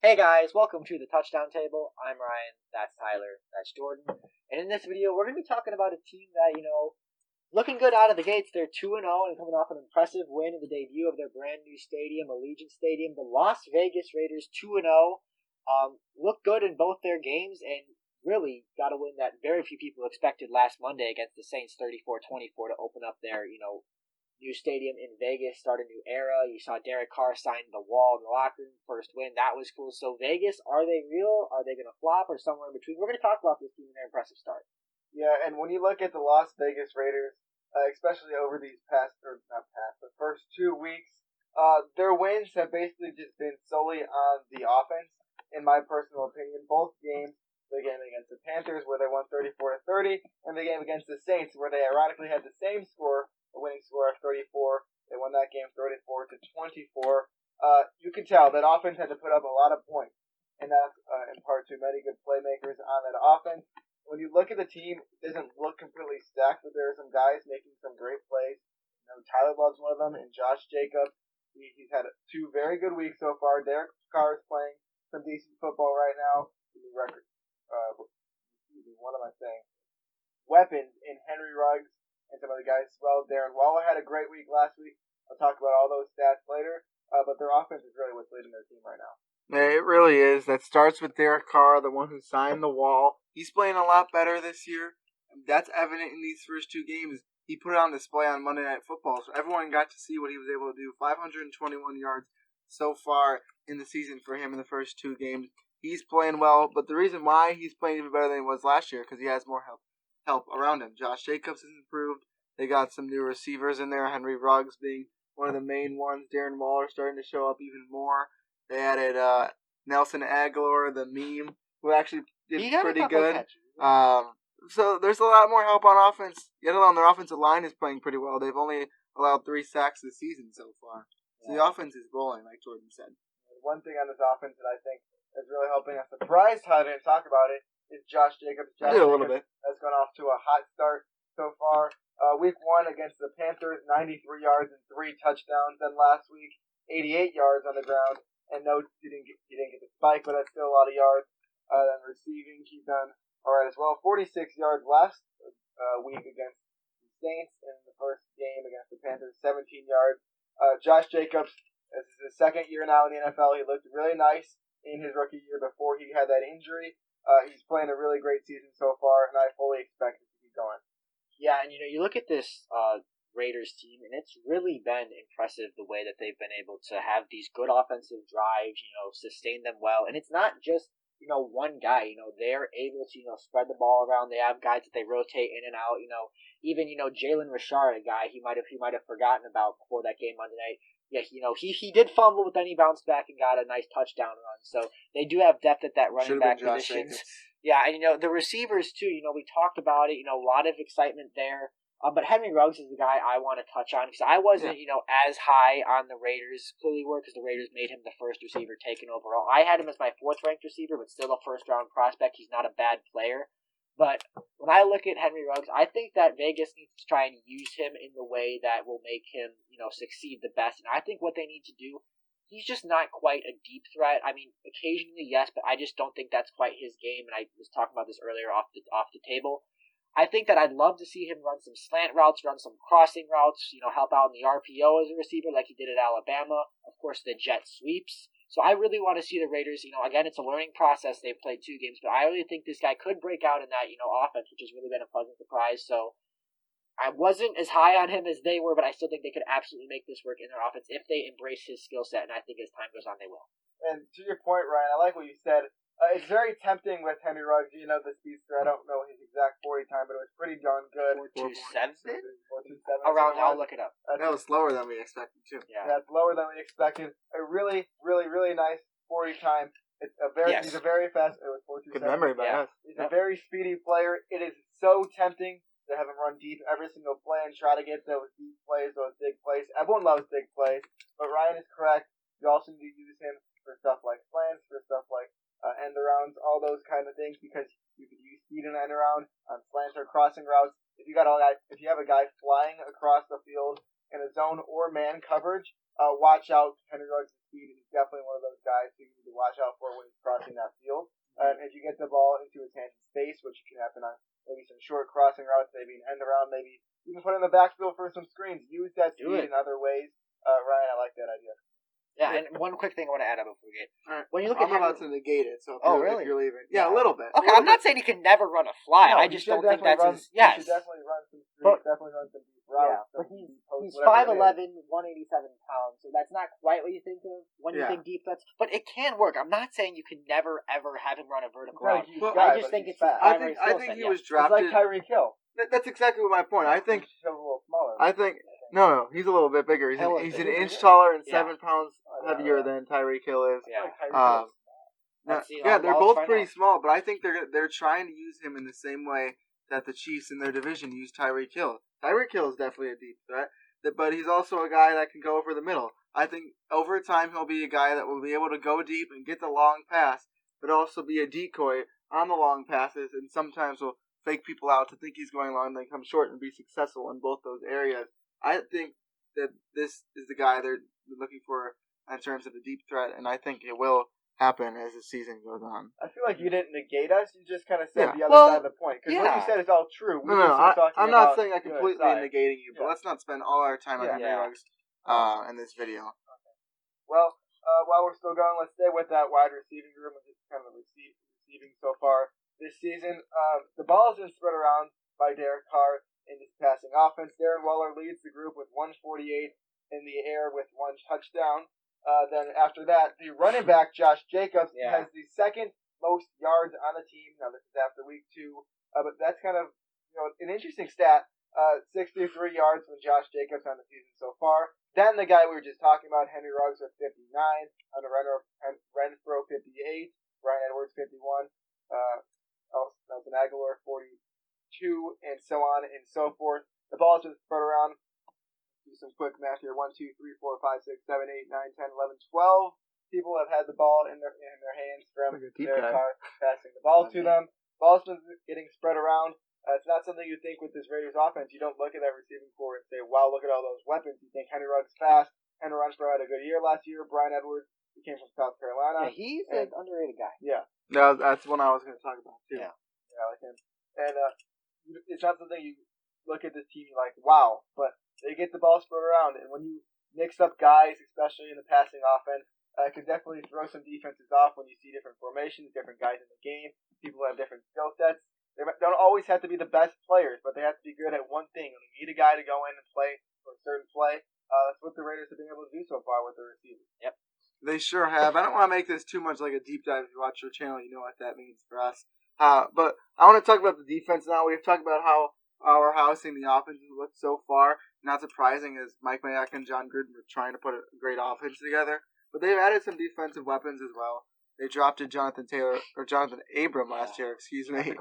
Hey guys, welcome to the Touchdown Table. I'm Ryan, that's Tyler, that's Jordan. And in this video, we're going to be talking about a team that, looking good out of the gates. They're 2-0 and coming off an impressive win in the debut of their brand new stadium, Allegiant Stadium. The Las Vegas Raiders 2-0 looked good in both their games and really got a win that very few people expected last Monday against the Saints 34-24 to open up their, new stadium in Vegas, start a new era. You saw Derek Carr sign the wall in the locker room, first win. That was cool. So Vegas, are they real? Are they going to flop or somewhere in between? We're going to talk about this team and their impressive start. Yeah, and when you look at the Las Vegas Raiders, especially over these the first 2 weeks, their wins have basically just been solely on the offense. In my personal opinion, both games, the game against the Panthers where they won 34-30, and the game against the Saints where they ironically had the same score, a winning score of 34. They won that game 34-24. You could tell that offense had to put up a lot of points, and that's in part to many good playmakers on that offense. When you look at the team, it doesn't look completely stacked, but there are some guys making some great plays. Tyler Love's one of them, and Josh Jacobs. He's had two very good weeks so far. Derek Carr is playing some decent football right now. Record. What am I saying? Weapons in Henry Ruggs and some other guys as well. Darren Waller had a great week last week. I'll talk about all those stats later. But their offense is really what's leading their team right now. It really is. That starts with Derek Carr, the one who signed the wall. He's playing a lot better this year. That's evident in these first two games. He put it on display on Monday Night Football, so everyone got to see what he was able to do. 521 yards so far in the season for him in the first two games. He's playing well, but the reason why he's playing even better than he was last year because he has more help around him. Josh Jacobs has improved. They got some new receivers in there, Henry Ruggs being one of the main ones. Darren Waller starting to show up even more. They added Nelson Aguilar, the meme, who actually did pretty good. So there's a lot more help on offense. Yet alone, their offensive line is playing pretty well. They've only allowed 3 sacks this season so far. So the offense is rolling, like Jordan said. One thing on this offense that I think is really helping us, surprised how I didn't talk about it, is Josh Jacobs. Josh Jacobs a little bit. Has gone off to a hot start so far. Week 1 against the Panthers, 93 yards and 3 touchdowns. Then last week, 88 yards on the ground. And no, he didn't get the spike, but that's still a lot of yards. Then receiving, he's done all right as well. 46 yards last week against the Saints in the first game against the Panthers, 17 yards. Josh Jacobs, this is his second year now in the NFL. He looked really nice in his rookie year before he had that injury. He's playing a really great season so far, and I fully expect it to keep going. Yeah, and you look at this Raiders team, and it's really been impressive the way that they've been able to have these good offensive drives, sustain them well. And it's not just, one guy, they're able to, spread the ball around. They have guys that they rotate in and out, even, Jalen Richard, a guy he might have forgotten about before that game Monday night. Yeah, he did fumble, but then he bounced back and got a nice touchdown run. So they do have depth at that running back position. Yeah, and the receivers too. We talked about it. A lot of excitement there. But Henry Ruggs is the guy I want to touch on because I wasn't, as high on the Raiders clearly were because the Raiders made him the first receiver taken overall. I had him as my 4th ranked receiver, but still a first round prospect. He's not a bad player. But when I look at Henry Ruggs, I think that Vegas needs to try and use him in the way that will make him, succeed the best. And I think what they need to do, he's just not quite a deep threat. I mean, occasionally, yes, but I just don't think that's quite his game. And I was talking about this earlier off the table. I think that I'd love to see him run some slant routes, run some crossing routes, help out in the RPO as a receiver like he did at Alabama. Of course, the jet sweeps. So I really want to see the Raiders, again, it's a learning process. They've played 2 games, but I really think this guy could break out in that, offense, which has really been a pleasant surprise. So I wasn't as high on him as they were, but I still think they could absolutely make this work in their offense if they embrace his skill set, and I think as time goes on, they will. And to your point, Ryan, I like what you said. It's very tempting with Henry Ruggs. The speedster. I don't know his exact 40 time, but it was pretty darn good. 4.27? 4.27. Around, I'll look it up. That was slower than we expected, too. Yeah, that's lower than we expected. A really, really, really nice 40 time. It's a very, He's a very fast. It was 4.27. Good memory by us. He's a very speedy player. It is so tempting to have him run deep every single play and try to get those deep plays, those big plays. Everyone loves big plays, but Ryan is correct. You also need to use him for stuff like slants, for stuff like end arounds, all those kind of things, because you could use speed in end around on slants or crossing routes. If you have a guy flying across the field in a zone or man coverage, watch out. Henry Ruggs' speed is definitely one of those guys who you need to watch out for crossing routes, maybe an end around, maybe even put in the backfield for some screens. Use that speed in other ways. Ryan, I like that idea. Yeah, and one quick thing I want to add up before we get. Right. When you look I'm at about to negate it, so really? if you're leaving. Yeah, a little bit. Okay, I'm not saying he can never run a fly. No, I just don't think that's his. He should definitely run some screens, definitely run some deep routes. Yeah, but he's whatever 5'11", 187 pounds, so that's not quite what you think of when you Yeah. think deep threats. But it can work. I'm not saying you can never ever have him run a vertical Right, route. he's Well, guy, I just but think he's it's his fast. primary I skill think set, he yeah. was It's drafted. like Tyreek Hill. That's exactly my point. I think. He's a little smaller. I think. No, he's a little bit bigger. He's Hill an is inch bigger. taller and Yeah. 7 pounds Oh, yeah, heavier yeah. than Tyreek Hill is. Yeah. Like Tyreek Um, Hill. Let's see, yeah, they're let's both find pretty out. small, but I think they're trying to use him in the same way that the Chiefs in their division use Tyreek Hill. Tyreek Hill is definitely a deep threat, but he's also a guy that can go over the middle. I think over time he'll be a guy that will be able to go deep and get the long pass, but also be a decoy on the long passes, and sometimes will fake people out to think he's going long and then come short and be successful in both those areas. I think that this is the guy they're looking for in terms of a deep threat, and I think it will happen as the season goes on. I feel like you didn't negate us. You just kind of said the other Well, side of the point. Because what you said is all true. No, I'm not saying I'm completely negating you, but let's not spend all our time on Henry Ruggs in this video. Okay. Well, while we're still going, let's stay with that wide receiving room and just kind of receiving so far this season. The ball has been spread around by Derek Carr in this passing offense. Darren Waller leads the group with 148 in the air with 1 touchdown. Then after that, the running back Josh Jacobs has the second most yards on the team. Now this is after week 2, but that's kind of an interesting stat. 63 yards from Josh Jacobs on the season so far. Then the guy we were just talking about, Henry Ruggs with 59, on the Renfro 58, Brian Edwards 51, Nelson Aguilar 42, and so on and so forth. The ball's been spread around. Do some quick math here. 1, 2, 3, 4, 5, 6, 7, 8, 9, 10, 11, 12 people have had the ball in their hands from their car passing the ball to them. Ball's been getting spread around. It's not something you think with this Raiders offense. You don't look at that receiving core and say, wow, look at all those weapons. You think Henry Ruggs fast. Henry Renfro had a good year last year. Brian Edwards, he came from South Carolina. Yeah, he's an underrated guy. Yeah. No, that's one I was going to talk about, too. Yeah, I like him. And it's not something you look at this team, you're like, wow. But they get the ball spread around. And when you mix up guys, especially in the passing offense, it can definitely throw some defenses off when you see different formations, different guys in the game. People have different skill sets. They don't always have to be the best players, but they have to be good at one thing. When you need a guy to go in and play for a certain play, that's what the Raiders have been able to do so far with their receivers. Yep. They sure have. I don't want to make this too much like a deep dive. If you watch our channel, you know what that means for us. But I want to talk about the defense now. We've talked about how our housing the offense has looked so far. Not surprising, as Mike Mayock and John Gruden were trying to put a great offense together. But they've added some defensive weapons as well. They drafted Jonathan Abram last year, excuse me.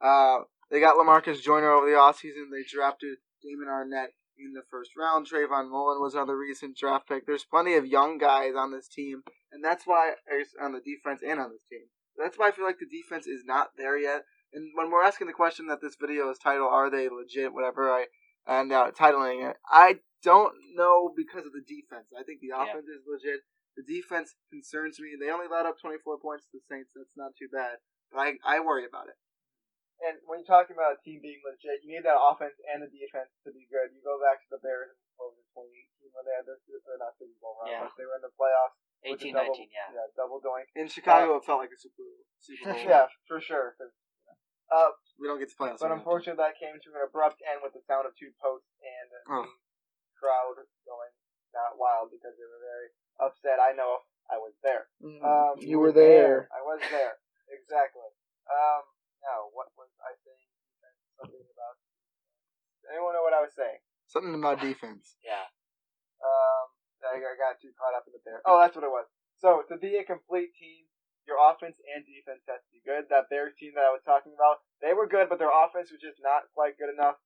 They got LaMarcus Joyner over the offseason. They drafted Damon Arnett in the first round. Trayvon Mullen was another recent draft pick. There's plenty of young guys on this team, and that's why, on the defense and on this team. That's why I feel like the defense is not there yet. And when we're asking the question that this video is titled, are they legit, whatever, titling it, I don't know because of the defense. I think the offense is legit. The defense concerns me. They only let up 24 points to the Saints. That's not too bad. But I worry about it. And when you're talking about a team being legit, you need that offense and the defense to be good. You go back to the Bears in 2018 when they had their not Super Bowl run, but they were in the playoffs. 18-19, yeah, double doink. In Chicago, it felt like a Super Bowl. Yeah, for sure. We don't get to playoffs. But unfortunately, that came to an abrupt end with the sound of 2 posts and the crowd going not wild because they were very upset. I know I was there. You were there. I was there. Exactly. Now, what was I saying? Something about... Anyone know what I was saying? Something about defense. Yeah. I got too caught up in it there. Oh, that's what it was. So, to be a complete team, your offense and defense has to be good. That Bears team that I was talking about, they were good, but their offense was just not quite good enough.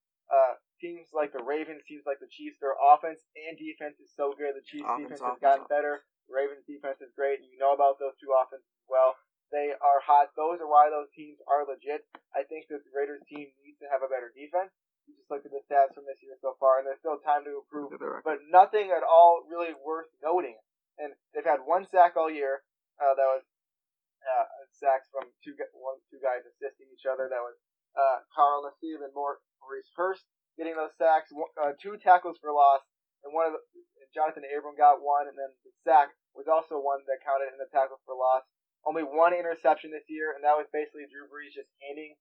Teams like the Ravens, teams like the Chiefs, their offense and defense is so good. The Chiefs' defense has gotten better. The Ravens' defense is great, and you know about those two offenses as well. They are hot. Those are why those teams are legit. I think that the Raiders team needs to have a better defense. You just look at the stats from this year so far, and there's still time to improve, but nothing at all really worth noting. And they've had 1 sack all year. That was sacks from two guys assisting each other. That was Carl Nassib and Maurice Hurst getting those sacks. 2 tackles for loss, and Jonathan Abram got one, and then the sack was also one that counted in the tackles for loss. Only 1 interception this year, and that was basically Drew Brees just handing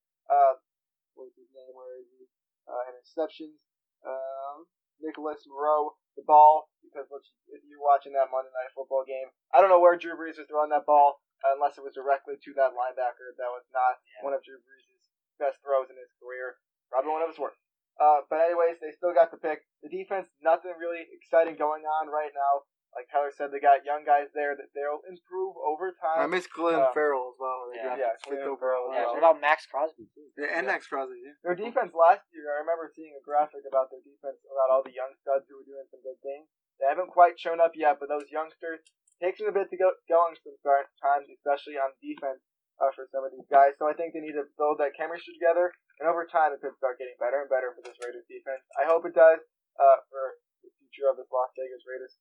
what's his name? Where is he? Interceptions. Nicholas Moreau the ball, because if you're watching that Monday Night Football game, I don't know where Drew Brees was throwing that ball unless it was directly to that linebacker. That was not one of Drew Brees' best throws in his career. Probably one of his worst. But anyways, they still got the pick. The defense, nothing really exciting going on right now. Like Tyler said, they got young guys there that they'll improve over time. I miss Glenn Farrell as well. Glenn Farrell. Yeah, what about Max Crosby too? And Max Crosby. Yeah. Their defense last year, I remember seeing a graphic about their defense, about all the young studs who were doing some good things. They haven't quite shown up yet, but those youngsters, takes them a bit to go going sometimes, especially on defense for some of these guys. So I think they need to build that chemistry together, and over time it could start getting better and better for this Raiders defense. I hope it does for the future of this Las Vegas Raiders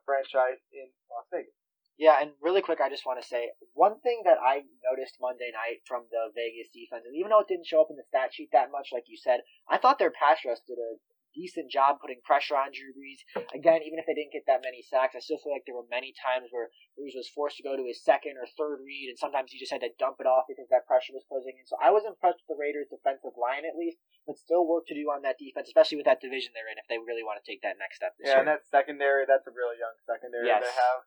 franchise in Las Vegas. Yeah, and really quick, I just want to say one thing that I noticed Monday night from the Vegas defense, and even though it didn't show up in the stat sheet that much, like you said, I thought their pass rush did a decent job putting pressure on Drew Brees. Again, even if they didn't get that many sacks, I still feel like there were many times where Brees was forced to go to his second or third read, and sometimes he just had to dump it off because that pressure was closing in. So I was impressed with the Raiders' defensive line at least, but still work to do on that defense, especially with that division they're in, if they really want to take that next step this year. And that secondary, that's a really young secondary they have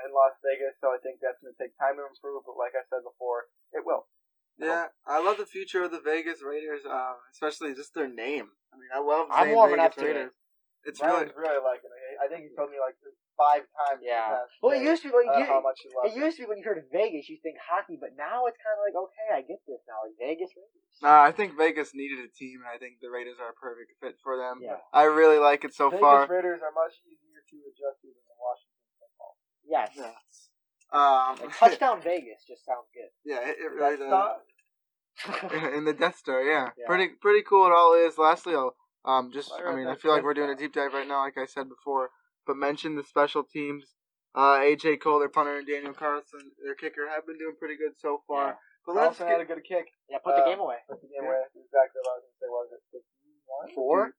in Las Vegas, so I think that's going to take time to improve, but like I said before, it will. Yeah, I love the future of the Vegas Raiders, especially just their name. I mean, I love I'm saying warming Vegas up to Raiders. it. It's Ryan's really liking it. I think he told me like 5 times. Yeah. Well, it used to be how much he loves it used to be when you heard of Vegas, you think hockey, but now it's kind of like, okay, I get this now, like Vegas Raiders. I think Vegas needed a team, and I think the Raiders are a perfect fit for them. Yeah. I really like it so Vegas far. Raiders are much easier to adjust to than the Washington football. Yes. Like touchdown Vegas just sounds good. Yeah, it really does. Star? In the Death Star, yeah. Yeah. Pretty cool it all is. Lastly, I feel like we're doing a Death deep dive right now, like I said before, but mention the special teams. AJ Cole, their punter, and Daniel Carlson, their kicker, have been doing pretty good so far. Yeah. But Carlson had a good kick. Yeah, put the game away. Put the game away. That's exactly what I was going to say. Was it 51? 4?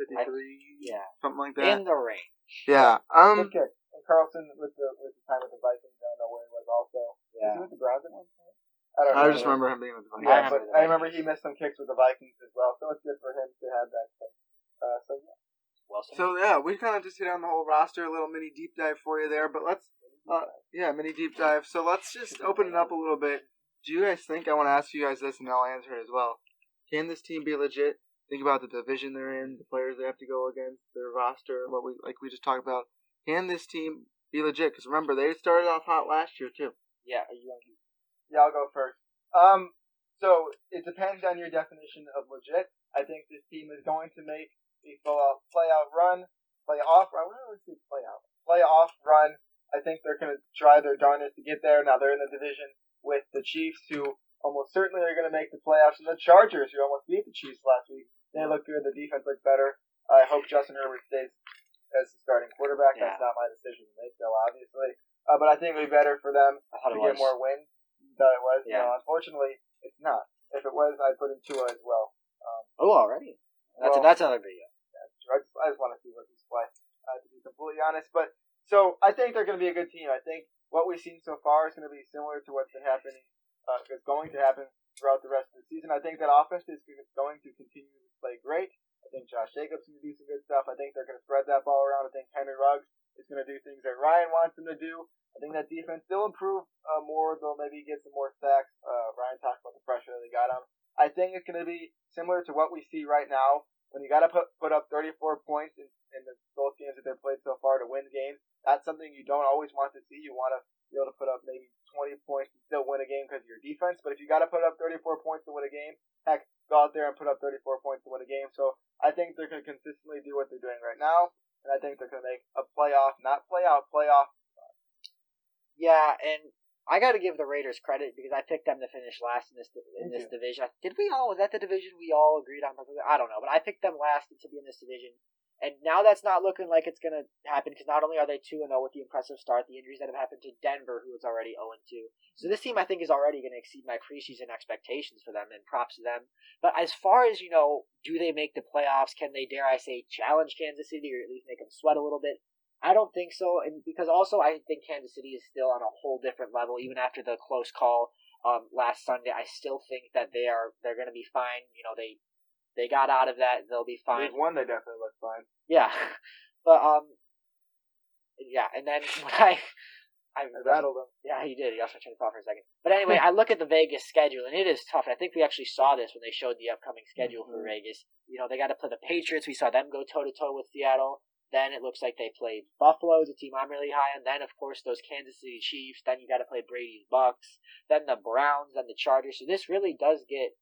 53, Yeah. something like that. In the range. Yeah. Good kick. And Carlson with the time with the Vikings, I don't know where he was also. Yeah. Was he with the Browns at one point? I don't know. I just remember him being with the Vikings. Yeah, but I remember he missed some kicks with the Vikings as well, so it's good for him to have that kick. So yeah, we kind of just hit on the whole roster, a little mini deep dive for you there. But let's, mini deep dive. So let's just open it up a little bit. Do you guys think? I want to ask you guys this, and I'll answer it as well. Can this team be legit? Think about the division they're in, the players they have to go against, their roster, like we just talked about. Can this team be legit? Because remember, they started off hot last year too. Yeah. Yeah, I'll go first. So it depends on your definition of legit. I think this team is going to make a playoff run. I think they're going to try their darndest to get there. Now they're in the division with the Chiefs, who almost certainly are going to make the playoffs, and the Chargers, who almost beat the Chiefs last week. They look good. The defense looks better. I hope Justin Herbert stays as the starting quarterback. Yeah. That's not my decision to make, though, obviously. But I think it would be better for them to get more wins. You thought it was? Yeah. No, unfortunately, it's not. If it was, I'd put in Tua as well. Already? That's another video. I just want to see what he's play, to be completely honest. But so I think they're going to be a good team. I think what we've seen so far is going to be similar to what's been happening, is going to happen throughout the rest of the season. I think that offense is going to continue to play great. I think Josh Jacobs is going to do some good stuff. I think they're going to spread that ball around. I think Henry Ruggs is going to do things that Ryan wants him to do. I think that defense still improve more. They'll maybe get some more sacks. Ryan talked about the pressure that they got on. I think it's going to be similar to what we see right now. When you got to put up 34 points in both games that they've played so far to win games, that's something you don't always want to see. You want to be able to put up maybe 20 points and still win a game because of your defense. But if you got to put up 34 points to win a game, heck, go out there and put up 34 points to win a game. So I think they're going to consistently do what they're doing right now, and I think they're going to make a playoff. Yeah, and I got to give the Raiders credit because I picked them to finish last in this division. Did we all? Was that the division we all agreed on? I don't know, but I picked them last to be in this division. And now that's not looking like it's going to happen because not only are they 2-0 with the impressive start, the injuries that have happened to Denver, who is already 0-2. So this team, I think, is already going to exceed my preseason expectations for them, and props to them. But as far as, do they make the playoffs? Can they, dare I say, challenge Kansas City or at least make them sweat a little bit? I don't think so, and because also I think Kansas City is still on a whole different level, even after the close call last Sunday. I still think that they're going to be fine. They got out of that. They'll be fine. Week 1, they definitely look fine. Yeah, but yeah, and then when I rattled them. Yeah, he did. He also turned it off for a second. But anyway, I look at the Vegas schedule, and it is tough. And I think we actually saw this when they showed the upcoming schedule for Vegas. They got to play the Patriots. We saw them go toe-to-toe with Seattle. Then it looks like they played Buffalo, a team I'm really high on. Then, of course, those Kansas City Chiefs. Then you got to play Brady's Bucks. Then the Browns. Then the Chargers. So this really does get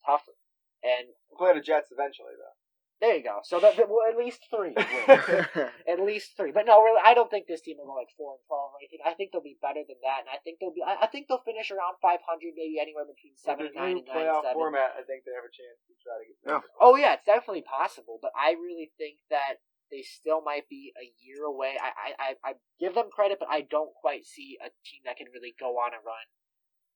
tougher. And we'll play the Jets eventually, though. There you go. So well, at least 3 wins. At least 3. But no, really, I don't think this team will go like 4-12 or anything. I think they'll be better than that, and I think they'll finish around 500, maybe anywhere between 7 and 9 and 9 playoff 7. Format, I think they have a chance to try to get. Yeah. Oh yeah, it's definitely possible. But I really think that they still might be a year away. I give them credit, but I don't quite see a team that can really go on a run.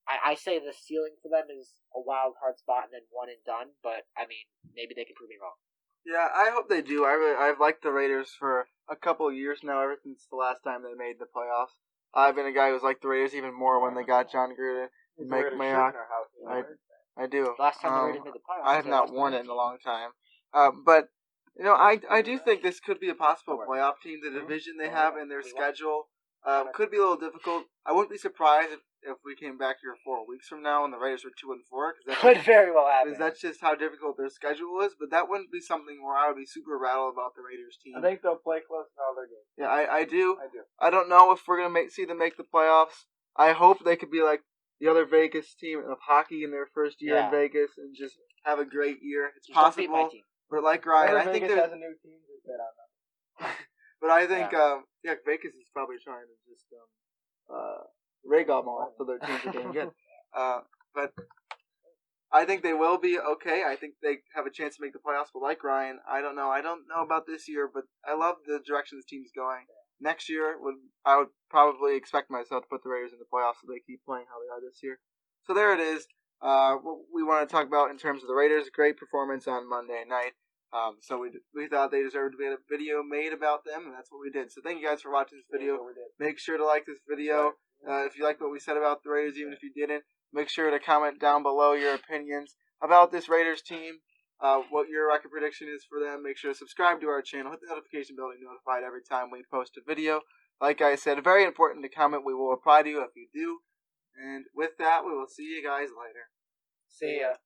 I say the ceiling for them is a wild card spot and then one and done. But I mean, maybe they can prove me wrong. Yeah, I hope they do. I've liked the Raiders for a couple of years now, ever since the last time they made the playoffs. I've been a guy who's liked the Raiders even more when they got John Gruden and Mike Mayock. I do. Last time the Raiders made the playoffs. I have not worn it in a long time. But I do think this could be a possible playoff team. The division they have in their schedule could be a little difficult. I wouldn't be surprised if we came back here 4 weeks from now and the Raiders were 2-4. Could very well happen. Because that's just how difficult their schedule is. But that wouldn't be something where I would be super rattled about the Raiders team. I think they'll play close in all their games. Yeah, I do. I don't know if we're gonna see them make the playoffs. I hope they could be like the other Vegas team of hockey in their first year in Vegas and just have a great year. It's possible. But like Ryan, I think Vegas has a new team to bet on them. But I think Vegas is probably trying to just rig them all so their teams are doing good. But I think they will be okay. I think they have a chance to make the playoffs. But like Ryan, I don't know. I don't know about this year, but I love the direction this team's going. Next year, I would probably expect myself to put the Raiders in the playoffs so they keep playing how they are this year. So there it is. What we want to talk about in terms of the Raiders, great performance on Monday night. So we thought they deserved to be a video made about them, and that's what we did. So thank you guys for watching this video. Make sure to like this video. If you like what we said about the Raiders, even if you didn't, make sure to comment down below your opinions about this Raiders team, what your record prediction is for them. Make sure to subscribe to our channel. Hit the notification bell to be notified every time we post a video. Like I said, very important to comment. We will reply to you if you do. And with that, we will see you guys later. See ya.